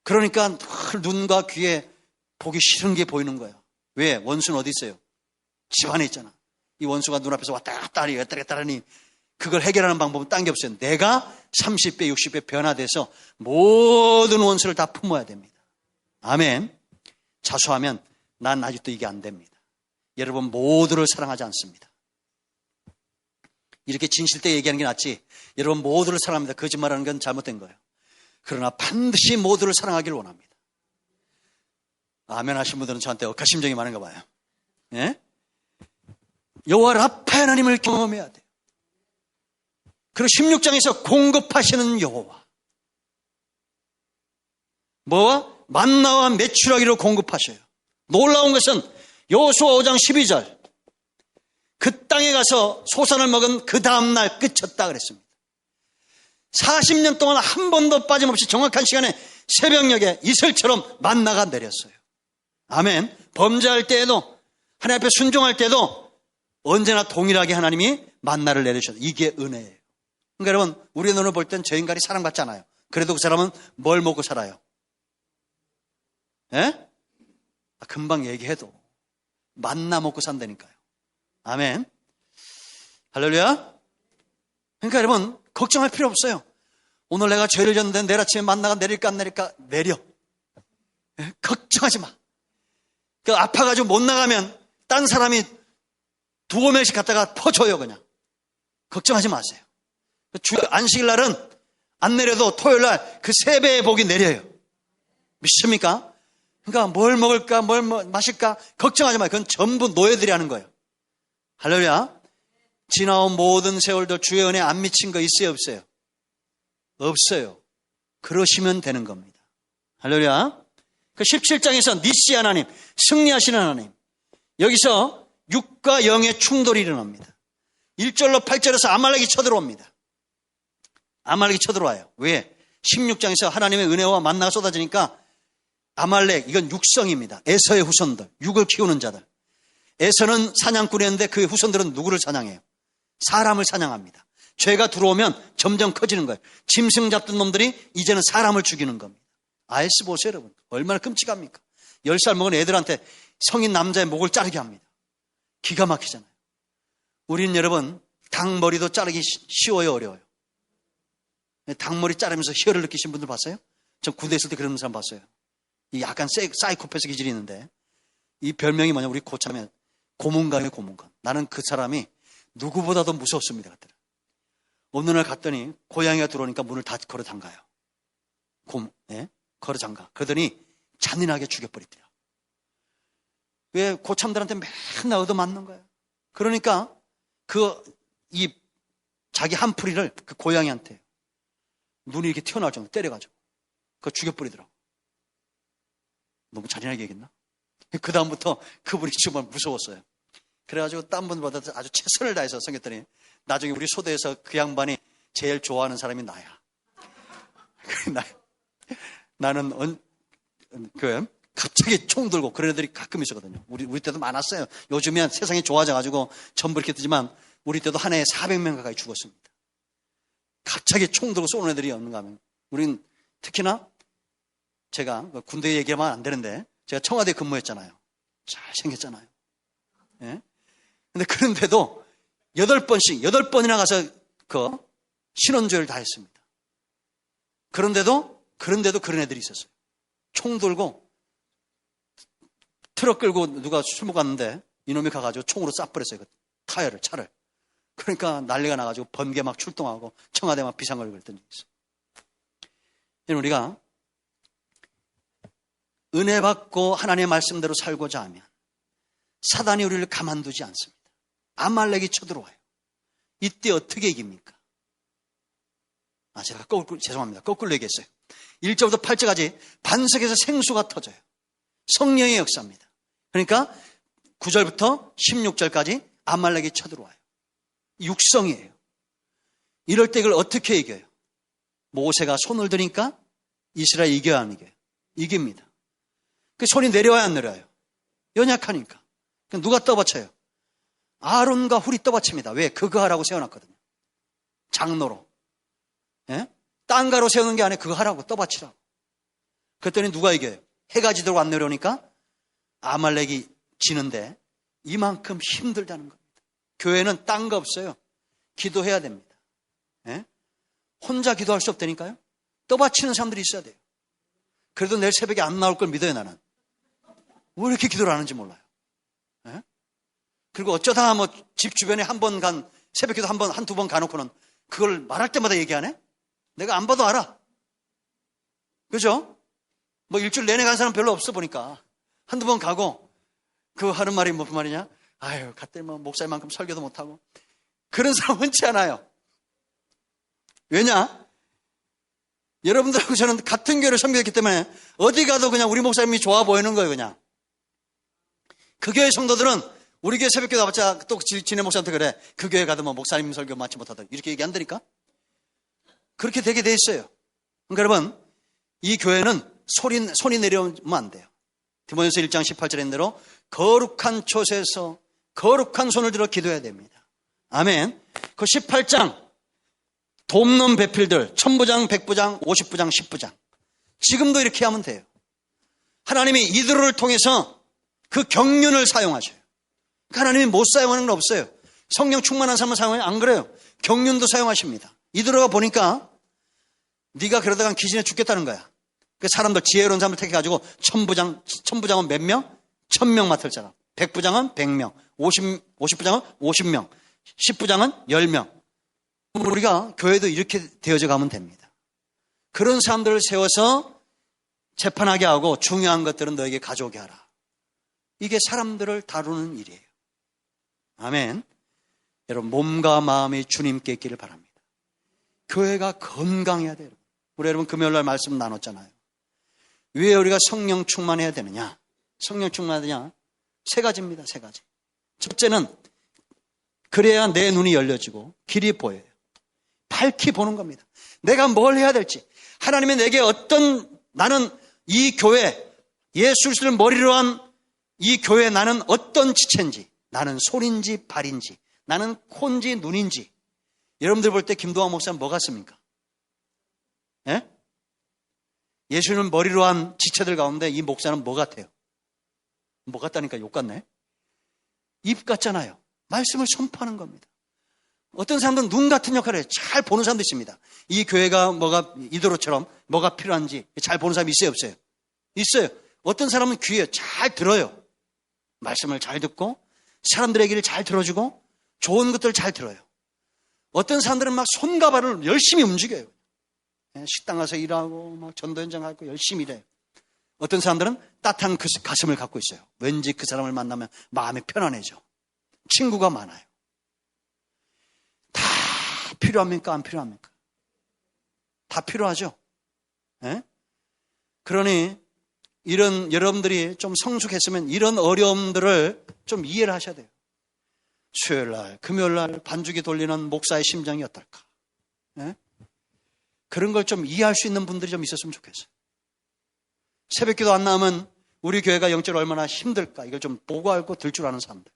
그러니까 늘 눈과 귀에 보기 싫은 게 보이는 거예요. 왜? 원수는 어디 있어요? 집 안에 있잖아. 이 원수가 눈앞에서 왔다 갔다 하니 그걸 해결하는 방법은 딴 게 없어요. 내가 30배, 60배 변화돼서 모든 원수를 다 품어야 됩니다. 아멘. 자수하면 난 아직도 이게 안 됩니다. 여러분 모두를 사랑하지 않습니다. 이렇게 진실되게 얘기하는 게 낫지. 여러분 모두를 사랑합니다. 거짓말하는 건 잘못된 거예요. 그러나 반드시 모두를 사랑하기를 원합니다. 아멘 하신 분들은 저한테 억하심정이 많은가 봐요. 예? 여호와 라파 하나님을 경험해야 돼요. 그리고 16장에서 공급하시는 여호와. 뭐와? 만나와 메추라기로 공급하셔요. 놀라운 것은 여호수아 5장 12절. 그 땅에 가서 소산을 먹은 그 다음날 끝쳤다 그랬습니다. 40년 동안 한 번도 빠짐없이 정확한 시간에 새벽녘에 이슬처럼 만나가 내렸어요. 아멘. 범죄할 때에도 하나님 앞에 순종할 때도 언제나 동일하게 하나님이 만나를 내리셔요. 이게 은혜예요. 그러니까 여러분 우리의 눈을 볼 땐 저 인간이 사랑받지 않아요. 그래도 그 사람은 뭘 먹고 살아요? 예? 금방 얘기해도 만나 먹고 산다니까요. 아멘. 할렐루야. 그러니까 여러분 걱정할 필요 없어요. 오늘 내가 죄를 졌는데 내일 아침에 만나가 내릴까 안 내릴까? 내려. 예? 걱정하지 마. 그 아파가지고 못 나가면 딴 사람이 2-5명씩 갖다가 퍼줘요 그냥. 걱정하지 마세요. 주 안식일 날은 안 내려도 토요일 날 그 3배의 복이 내려요. 믿습니까? 그러니까 뭘 먹을까 뭘 마실까 걱정하지 마요. 그건 전부 노예들이 하는 거예요. 할렐루야. 지나온 모든 세월도 주의 은혜 안 미친 거 있어요 없어요? 없어요. 그러시면 되는 겁니다. 할렐루야. 그 17장에서 니시 하나님, 승리하시는 하나님. 여기서 육과 영의 충돌이 일어납니다. 1절로 8절에서 아말렉이 쳐들어옵니다. 아말렉이 쳐들어와요. 왜? 16장에서 하나님의 은혜와 만나가 쏟아지니까 아말렉, 이건 육성입니다. 에서의 후손들, 육을 키우는 자들. 에서는 사냥꾼이었는데 그의 후손들은 누구를 사냥해요? 사람을 사냥합니다. 죄가 들어오면 점점 커지는 거예요. 짐승 잡던 놈들이 이제는 사람을 죽이는 겁니다. 아이스 보세요 여러분. 얼마나 끔찍합니까? 10살 먹은 애들한테 성인 남자의 목을 자르게 합니다. 기가 막히잖아요. 우리는 여러분 닭머리도 자르기 쉬워요 어려워요? 닭머리 자르면서 희열을 느끼신 분들 봤어요? 전 군대 있을 때 그런 사람 봤어요. 이 약간 사이코패스 기질이 있는데 이 별명이 뭐냐 우리 고참에 고문관이에요 고문관. 나는 그 사람이 누구보다도 무서웠습니다. 어느 날 갔더니 고양이가 들어오니까 문을 다 걸어 잠가요. 걸어 잠가. 그러더니 잔인하게 죽여버리더라. 왜? 고참들한테 맨날 얻어맞는 거예요. 그러니까 자기 한풀이를 그 고양이한테 눈이 이렇게 튀어나올 정도 때려가지고 그거 죽여버리더라고. 너무 잔인하게 얘기했나? 그 다음부터 그분이 정말 무서웠어요. 그래가지고 딴 분보다 아주 최선을 다해서 섬겼더니 나중에 우리 소대에서 그 양반이 제일 좋아하는 사람이 나야. 나는 갑자기 총 들고 그런 애들이 가끔 있었거든요. 우리 때도 많았어요. 요즘엔 세상이 좋아져가지고 전부 이렇게 뜨지만 우리 때도 한 해에 400명 가까이 죽었습니다. 갑자기 총 들고 쏘는 애들이 없는가 하면 우린 특히나 제가 군대 얘기하면 안 되는데 제가 청와대 근무했잖아요. 잘생겼잖아요. 예? 근데 그런데도 8번이나 가서 그 신원조회를 다 했습니다. 그런데도 그런 애들이 있었어요. 총 들고 트럭 끌고 누가 술 먹고 갔는데 이놈이 가가지고 총으로 쏴버렸어요. 그 타이어를, 차를. 그러니까 난리가 나가지고 번개 막 출동하고 청와대 막 비상을 걸던 적이 있어요. 우리가 은혜 받고 하나님의 말씀대로 살고자 하면 사단이 우리를 가만두지 않습니다. 아말렉이 쳐들어와요. 이때 어떻게 이깁니까? 제가 죄송합니다. 거꾸로 얘기했어요. 1절부터 8절까지 반석에서 생수가 터져요. 성령의 역사입니다. 그러니까 9절부터 16절까지 아말렉이 쳐들어와요. 육성이에요. 이럴 때 이걸 어떻게 이겨요? 모세가 손을 드니까 이스라엘 이겨야 안 이겨요? 이깁니다. 그 손이 내려와야 안 내려와요? 연약하니까. 누가 떠받쳐요? 아론과 훌이 떠받칩니다. 왜? 그거 하라고 세워놨거든요. 장로로. 예? 땅가로 세우는 게 아니라 그거 하라고 떠받치라고. 그랬더니 누가 이겨요? 해가 지도록 안 내려오니까 아말렉이 지는데 이만큼 힘들다는 겁니다. 교회는 딴 거 없어요. 기도해야 됩니다. 예? 혼자 기도할 수 없다니까요. 떠받치는 사람들이 있어야 돼요. 그래도 내일 새벽에 안 나올 걸 믿어요. 나는. 왜 이렇게 기도를 하는지 몰라요. 예? 그리고 어쩌다 뭐 집 주변에 새벽 기도 한두 번 가놓고는 그걸 말할 때마다 얘기하네? 내가 안 봐도 알아. 그죠? 뭐 일주일 내내 간 사람 별로 없어 보니까 한두 번 가고 그 하는 말이 무슨 말이냐? 아유, 갔더니 뭐 목사님만큼 설교도 못하고. 그런 사람 흔치 않아요. 왜냐? 여러분들하고 저는 같은 교회를 섬겼기 때문에 어디 가도 그냥 우리 목사님이 좋아 보이는 거예요, 그냥. 그 교회 성도들은 우리 교회 새벽기도 와봤자 또 지네 목사한테 그래. 그 교회 가도 뭐 목사님 설교 맞지 못하다. 이렇게 얘기한다니까? 그렇게 되게 돼 있어요. 그러니까 여러분, 이 교회는 손이 내려오면 안 돼요. 디모데후서 1장 18절에 있는 대로 거룩한 촛에서 거룩한 손을 들어 기도해야 됩니다. 아멘. 그 18장 돕는 배필들 1000부장, 100부장, 50부장, 10부장 지금도 이렇게 하면 돼요. 하나님이 이들을 통해서 그 경륜을 사용하셔요. 하나님이 못 사용하는 건 없어요. 성령 충만한 사람을 사용하면 안 그래요. 경륜도 사용하십니다. 이들어가 보니까 네가 그러다간 기진에 죽겠다는 거야. 그 사람들 지혜로운 사람을 택해가지고 1000부장은 몇 명? 1000명 맡을 사람. 100부장은 100명. 50부장은 50명. 10부장은 10명. 우리가 교회도 이렇게 되어져 가면 됩니다. 그런 사람들을 세워서 재판하게 하고 중요한 것들은 너에게 가져오게 하라. 이게 사람들을 다루는 일이에요. 아멘. 여러분 몸과 마음이 주님께 있기를 바랍니다. 교회가 건강해야 돼요. 우리 여러분 금요일날 말씀 나눴잖아요. 왜 우리가 성령 충만해야 되느냐? 성령 충만하느냐? 세 가지입니다. 세 가지. 첫째는 그래야 내 눈이 열려지고 길이 보여요. 밝히 보는 겁니다. 내가 뭘 해야 될지. 하나님이 내게 나는 이 교회, 예수 그리스도를 머리로 한 이 교회 나는 어떤 지체인지, 나는 손인지 발인지, 나는 코인지 눈인지. 여러분들 볼 때 김동환 목사는 뭐 같습니까? 예? 예수님을 머리로 한 지체들 가운데 이 목사는 뭐 같아요? 뭐 같다니까 욕 같네. 입 같잖아요. 말씀을 선포하는 겁니다. 어떤 사람들은 눈 같은 역할을 해요. 잘 보는 사람도 있습니다. 이 교회가 이도로처럼 뭐가 필요한지 잘 보는 사람이 있어요, 없어요? 있어요. 어떤 사람은 귀에 잘 들어요. 말씀을 잘 듣고 사람들의 얘기를 잘 들어주고 좋은 것들을 잘 들어요. 어떤 사람들은 막 손과 발을 열심히 움직여요. 식당 가서 일하고 막 전도 현장 가고 열심히 일해요. 어떤 사람들은 따뜻한 가슴을 갖고 있어요. 왠지 그 사람을 만나면 마음이 편안해져. 친구가 많아요. 다 필요합니까? 안 필요합니까? 다 필요하죠. 예? 그러니 여러분들이 좀 성숙했으면 이런 어려움들을 좀 이해를 하셔야 돼요. 수요일날, 금요일날 반주기 돌리는 목사의 심정이 어떨까? 예? 그런 걸 좀 이해할 수 있는 분들이 좀 있었으면 좋겠어요. 새벽기도 안 나오면 우리 교회가 영적으로 얼마나 힘들까? 이걸 좀 보고 알고 들 줄 아는 사람들.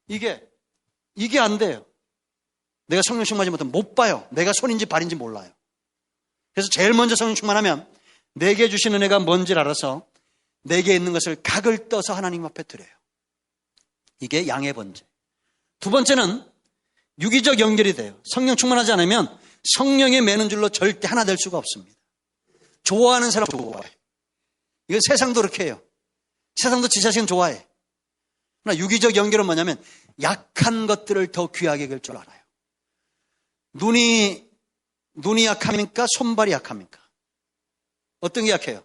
이게 안 돼요. 내가 성령 충만하지 못하면 못 봐요. 내가 손인지 발인지 몰라요. 그래서 제일 먼저 성령 충만하면 내게 주신 은혜가 뭔지를 알아서 내게 있는 것을 각을 떠서 하나님 앞에 드려요. 이게 양의 번제. 두 번째는 유기적 연결이 돼요. 성령 충만하지 않으면 성령에 매는 줄로 절대 하나 될 수가 없습니다. 좋아하는 사람 좋아해. 이건 세상도 그렇게 해요. 세상도 지 자신은 좋아해. 그러나 유기적 연결은 뭐냐면 약한 것들을 더 귀하게 여길 줄 알아요. 눈이 약합니까? 손발이 약합니까? 어떤 게 약해요?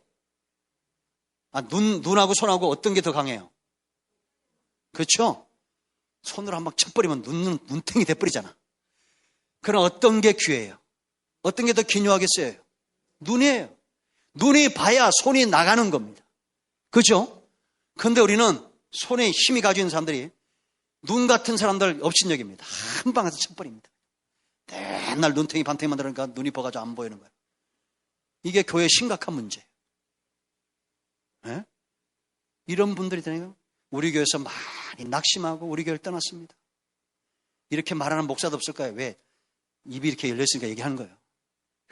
눈하고 손하고 어떤 게 더 강해요? 그렇죠? 손으로 한 방 쳐버리면 눈탱이 돼버리잖아. 그럼 어떤 게 귀해요? 어떤 게 더 기묘하겠어요? 눈이에요. 눈이 봐야 손이 나가는 겁니다. 그렇죠? 그런데 우리는 손에 힘이 가지고 있는 사람들이 눈 같은 사람들 업신여깁니다. 한 방에서 쳐버립니다. 맨날 눈탱이 반탱이 만들으니까 눈이 버가지고 안 보이는 거예요. 이게 교회의 심각한 문제예요. 네? 이런 분들이 되니까 우리 교회에서 많이 낙심하고 우리 교회를 떠났습니다. 이렇게 말하는 목사도 없을까요? 왜? 입이 이렇게 열렸으니까 얘기하는 거예요.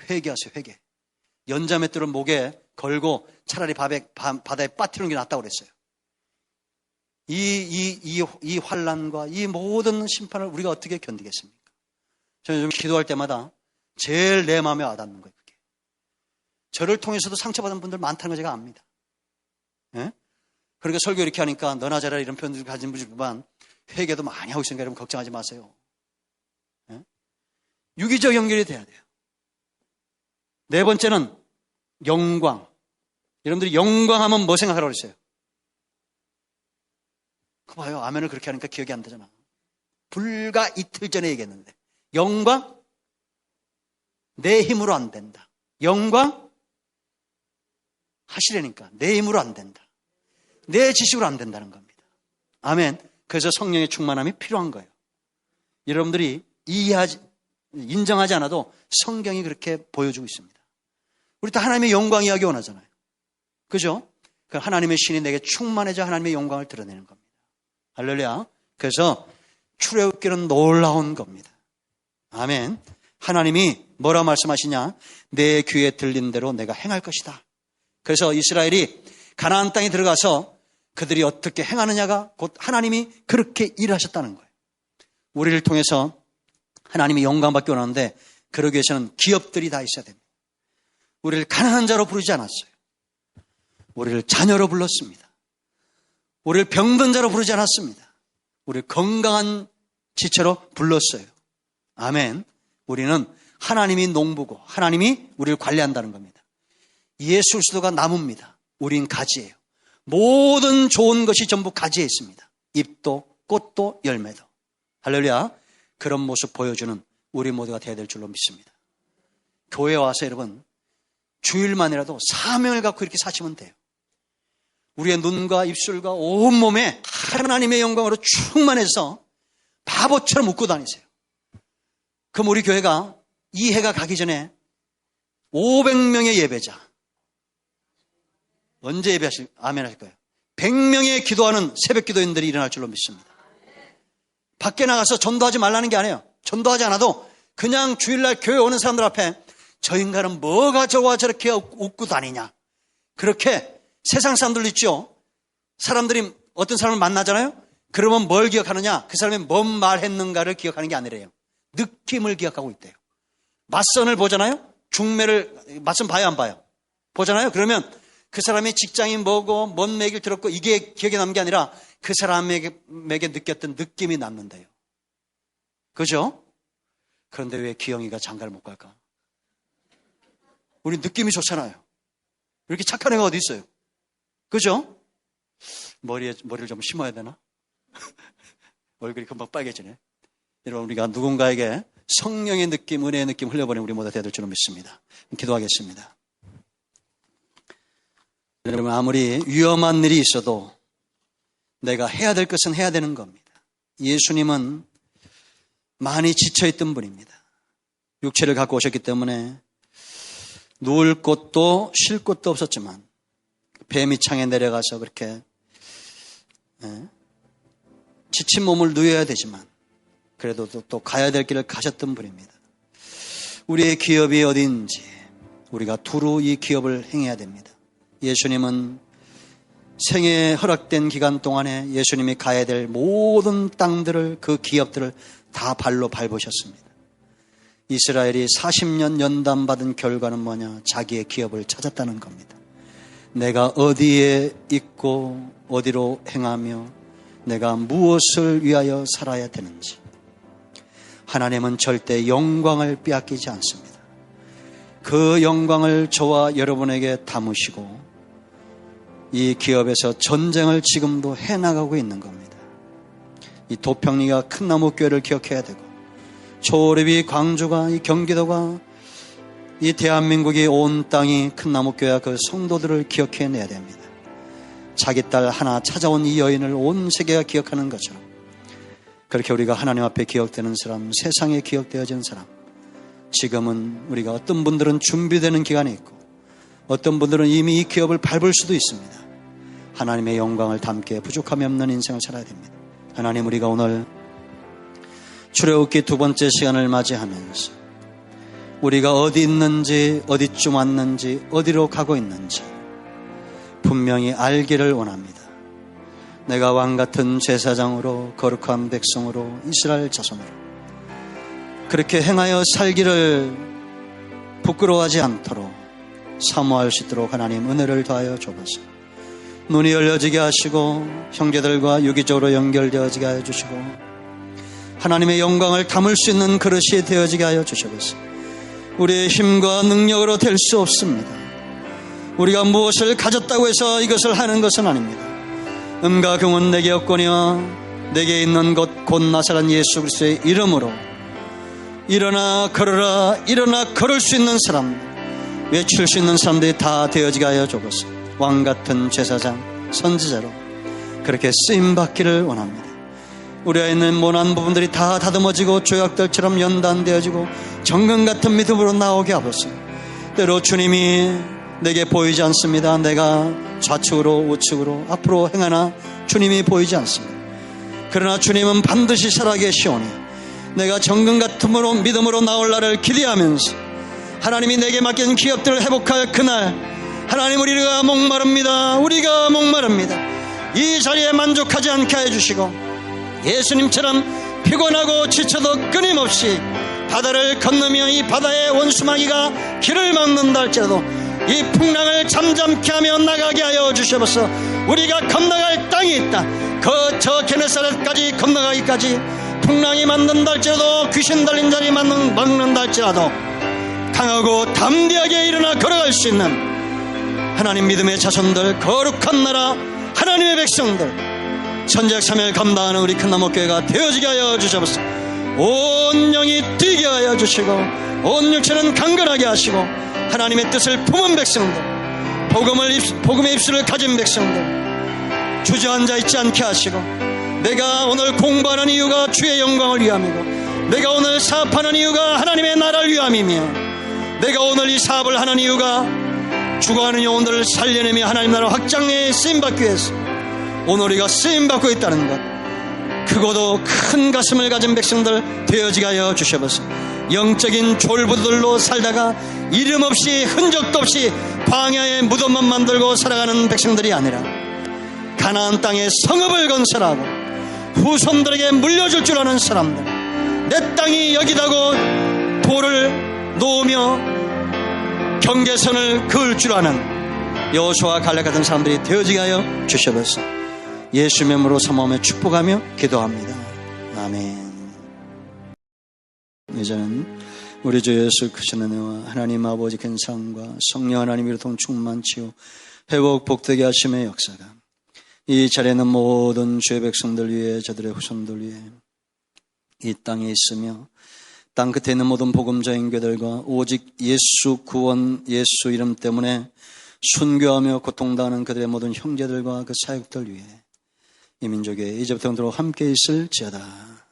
회개하세요, 회개. 연자맷돌을 목에 걸고 차라리 바다에 빠뜨리는 게 낫다고 그랬어요. 이 환난과 이 모든 심판을 우리가 어떻게 견디겠습니까? 저는 요즘 기도할 때마다 제일 내 마음에 와닿는 거예요. 그게. 저를 통해서도 상처받은 분들 많다는 걸 제가 압니다. 예? 그러니까 설교 이렇게 하니까 너나 잘라 이런 표현들 가진 분이지만 회개도 많이 하고 있으니까 여러분 걱정하지 마세요. 예? 유기적 연결이 돼야 돼요. 네 번째는 영광. 여러분들이 영광하면 뭐 생각하라고 그랬어요? 그거 봐요. 아멘을 그렇게 하니까 기억이 안 되잖아. 불과 이틀 전에 얘기했는데 영광? 내 힘으로 안 된다. 영광? 하시려니까 내 힘으로 안 된다. 내 지식으로 안 된다는 겁니다. 아멘. 그래서 성령의 충만함이 필요한 거예요. 여러분들이 인정하지 않아도 성경이 그렇게 보여주고 있습니다. 우리 다 하나님의 영광 이야기 원하잖아요. 그죠? 그 하나님의 신이 내게 충만해져 하나님의 영광을 드러내는 겁니다. 할렐루야. 그래서 출애굽기는 놀라운 겁니다. 아멘. 하나님이 뭐라 말씀하시냐? 내 귀에 들린 대로 내가 행할 것이다. 그래서 이스라엘이 가나안 땅에 들어가서 그들이 어떻게 행하느냐가 곧 하나님이 그렇게 일하셨다는 거예요. 우리를 통해서 하나님이 영광 받기 원하는데 그러기 위해서는 기업들이 다 있어야 됩니다. 우리를 가난한 자로 부르지 않았어요. 우리를 자녀로 불렀습니다. 우리를 병든 자로 부르지 않았습니다. 우리를 건강한 지체로 불렀어요. 아멘. 우리는 하나님이 농부고 하나님이 우리를 관리한다는 겁니다. 예수 그리스도가 나무입니다. 우린 가지예요. 모든 좋은 것이 전부 가지에 있습니다. 잎도 꽃도 열매도. 할렐루야. 그런 모습 보여주는 우리 모두가 되어야 될 줄로 믿습니다. 교회에 와서 여러분 주일만이라도 사명을 갖고 이렇게 사시면 돼요. 우리의 눈과 입술과 온몸에 하나님의 영광으로 충만해서 바보처럼 웃고 다니세요. 그럼 우리 교회가 이 해가 가기 전에 500명의 예배자, 언제 아멘 하실 거예요? 100명의 기도하는 새벽 기도인들이 일어날 줄로 믿습니다. 밖에 나가서 전도하지 말라는 게 아니에요. 전도하지 않아도 그냥 주일날 교회 오는 사람들 앞에 저 인간은 뭐가 저와 저렇게 웃고 다니냐. 그렇게 세상 사람들 있죠. 사람들이 어떤 사람을 만나잖아요. 그러면 뭘 기억하느냐? 그 사람이 뭔 말했는가를 기억하는 게 아니래요. 느낌을 기억하고 있대요. 맞선을 보잖아요. 중매를 맞선 봐요, 안 봐요? 보잖아요. 그러면 그 사람의 직장이 뭐고 뭔 얘기를 들었고 이게 기억에 남는 게 아니라 그 사람에게 느꼈던 느낌이 남는데요. 그죠? 그런데 왜 기영이가 장가를 못 갈까? 우리 느낌이 좋잖아요. 이렇게 착한 애가 어디 있어요? 그죠? 머리를 좀 심어야 되나? 얼굴이 금방 빨개지네. 여러분, 우리가 누군가에게 성령의 느낌, 은혜의 느낌 흘려보내는 우리 모두 되어야 될 줄로 믿습니다. 기도하겠습니다. 여러분, 아무리 위험한 일이 있어도 내가 해야 될 것은 해야 되는 겁니다. 예수님은 많이 지쳐있던 분입니다. 육체를 갖고 오셨기 때문에 누울 곳도 쉴 곳도 없었지만 뱀이창에 내려가서 그렇게 지친 몸을 누워야 되지만 그래도 또 가야 될 길을 가셨던 분입니다. 우리의 기업이 어디인지 우리가 두루 이 기업을 행해야 됩니다. 예수님은 생애에 허락된 기간 동안에 예수님이 가야 될 모든 땅들을, 그 기업들을 다 발로 밟으셨습니다. 이스라엘이 40년 연단받은 결과는 뭐냐? 자기의 기업을 찾았다는 겁니다. 내가 어디에 있고 어디로 행하며 내가 무엇을 위하여 살아야 되는지. 하나님은 절대 영광을 빼앗기지 않습니다. 그 영광을 저와 여러분에게 담으시고 이 기업에서 전쟁을 지금도 해나가고 있는 겁니다. 이 도평리가 큰 나무교회를 기억해야 되고 초랩이 광주가 이 경기도가 이 대한민국이 온 땅이 큰 나무교회와 그 성도들을 기억해내야 됩니다. 자기 딸 하나 찾아온 이 여인을 온 세계가 기억하는 것처럼 그렇게 우리가 하나님 앞에 기억되는 사람, 세상에 기억되어지는 사람, 지금은 우리가 어떤 분들은 준비되는 기간에 있고 어떤 분들은 이미 이 기업을 밟을 수도 있습니다. 하나님의 영광을 담게 부족함이 없는 인생을 살아야 됩니다. 하나님, 우리가 오늘 출애굽기 두 번째 시간을 맞이하면서 우리가 어디 있는지, 어디쯤 왔는지, 어디로 가고 있는지 분명히 알기를 원합니다. 내가 왕같은 제사장으로, 거룩한 백성으로, 이스라엘 자손으로 그렇게 행하여 살기를 부끄러워하지 않도록 사모할 수 있도록 하나님 은혜를 더하여 주옵소서. 눈이 열려지게 하시고 형제들과 유기적으로 연결되어지게 하여 주시고 하나님의 영광을 담을 수 있는 그릇이 되어지게 하여 주시옵소서. 우리의 힘과 능력으로 될 수 없습니다. 우리가 무엇을 가졌다고 해서 이것을 하는 것은 아닙니다. 음과 금은 내게 없거니와 내게 있는 것 곧 나사렛 예수 그리스도의 이름으로 일어나 걸어라, 일어나 걸을 수 있는 사람, 외칠 수 있는 사람들이 다 되어지게 하여 주옵소서. 왕같은 제사장, 선지자로 그렇게 쓰임받기를 원합니다. 우리 안에 있는 모난 부분들이 다 다듬어지고 조약들처럼 연단되어지고 정금 같은 믿음으로 나오게 하옵소서. 때로 주님이 내게 보이지 않습니다. 내가 좌측으로 우측으로 앞으로 행하나 주님이 보이지 않습니다. 그러나 주님은 반드시 살아계시오니 내가 정금 같음으로 믿음으로 나올 날을 기대하면서 하나님이 내게 맡긴 기업들을 회복할 그날, 하나님, 우리가 목마릅니다. 우리가 목마릅니다. 이 자리에 만족하지 않게 해주시고 예수님처럼 피곤하고 지쳐도 끊임없이 바다를 건너며 이 바다의 원수마귀가 길을 막는다 할지라도 이 풍랑을 잠잠케 하며 나가게 하여 주시옵소서. 우리가 건너갈 땅이 있다. 저 게네사렛까지 건너가기까지 풍랑이 만든다 할지라도 귀신 달린 자리 막는다 할지라도 강하고 담대하게 일어나 걸어갈 수 있는 하나님 믿음의 자손들, 거룩한 나라 하나님의 백성들, 천지약 참여를 감당하는 우리 큰 나무교회가 되어지게 하여 주시옵소서. 온 영이 뛰게 하여 주시고 온 육체는 강건하게 하시고 하나님의 뜻을 품은 백성들, 복음의 입술을 가진 백성들 주저앉아 있지 않게 하시고, 내가 오늘 공부하는 이유가 주의 영광을 위함이고 내가 오늘 사업하는 이유가 하나님의 나라를 위함이며 내가 오늘 이 사업을 하는 이유가 죽어가는 영혼들을 살려내며 하나님 나라 확장에 쓰임받기 위해서 오늘 우리가 쓰임받고 있다는 것, 크고도 큰 가슴을 가진 백성들 되어지게 하여 주셔서 영적인 졸부들로 살다가 이름 없이 흔적도 없이 광야의 무덤만 만들고 살아가는 백성들이 아니라 가나안 땅에 성읍을 건설하고 후손들에게 물려줄 줄 아는 사람들, 내 땅이 여기다고 돌을 놓으며 경계선을 그을 줄 아는 여호수아 갈렙 같은 사람들이 되어지게 하여 주셔서 예수의 이름으로 사모하며 축복하며 기도합니다. 아멘. 이제는 우리 주 예수 그리스도의 은혜와 하나님 아버지 큰 사랑과 성령 하나님으로 통충만치요 회복 복되게 하심의 역사가 이 자리에는 모든 주의 백성들 위해, 저들의 후손들 위해, 이 땅에 있으며 땅 끝에 있는 모든 복음자인 교들과 오직 예수 구원, 예수 이름 때문에 순교하며 고통당하는 그들의 모든 형제들과 그 사역들 위해 이 민족에 이제부터 영원토록 함께 있을지어다.